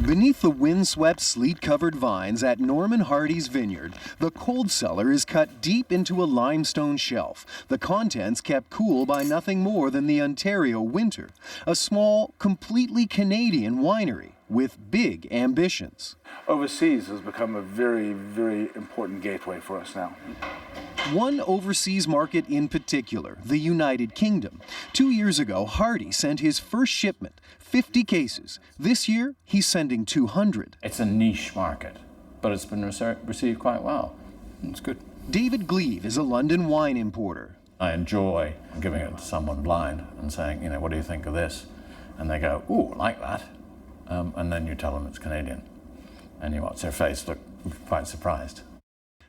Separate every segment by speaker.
Speaker 1: Beneath the windswept, sleet-covered vines at Norman Hardy's vineyard, the cold cellar is cut deep into a limestone shelf, the contents kept cool by nothing more than the Ontario winter. A small, completely Canadian winery with big ambitions.
Speaker 2: Overseas has become a very, very important gateway for us now.
Speaker 1: One overseas market in particular, the United Kingdom. 2 years ago, Hardy sent his first shipment, 50 cases. This year, he's sending 200.
Speaker 3: It's a niche market, but it's been received quite well. It's good.
Speaker 1: David Gleave is a London wine importer.
Speaker 3: I enjoy giving it to someone blind and saying, you know, what do you think of this? And they go, ooh, I like that. And then you tell them it's Canadian. And you watch their face look quite surprised.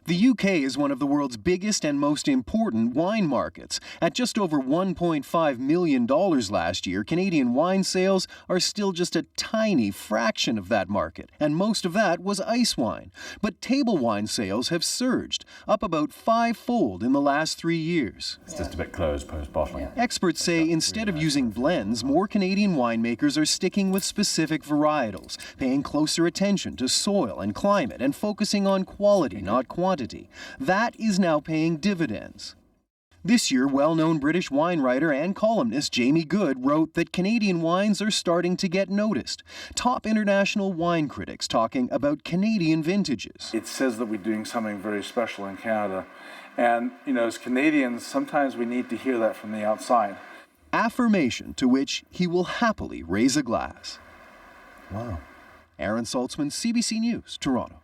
Speaker 1: The UK is one of the world's biggest and most important wine markets. At just over $1.5 million last year, Canadian wine sales are still just a tiny fraction of that market, and most of that was ice wine. But table wine sales have surged, up about five-fold in the last 3 years.
Speaker 3: It's just a bit closed post-bottling.
Speaker 1: Experts say instead of using blends, more Canadian winemakers are sticking with specific varietals, paying closer attention to soil and climate, and focusing on quality, not quantity. That is now paying dividends. This year, well-known British wine writer and columnist Jamie Goode wrote that Canadian wines are starting to get noticed. Top international wine critics talking about Canadian vintages.
Speaker 2: It says that we're doing something very special in Canada. And, you know, as Canadians, sometimes we need to hear that from the outside.
Speaker 1: Affirmation to which he will happily raise a glass.
Speaker 3: Wow.
Speaker 1: Aaron Saltzman, CBC News, Toronto.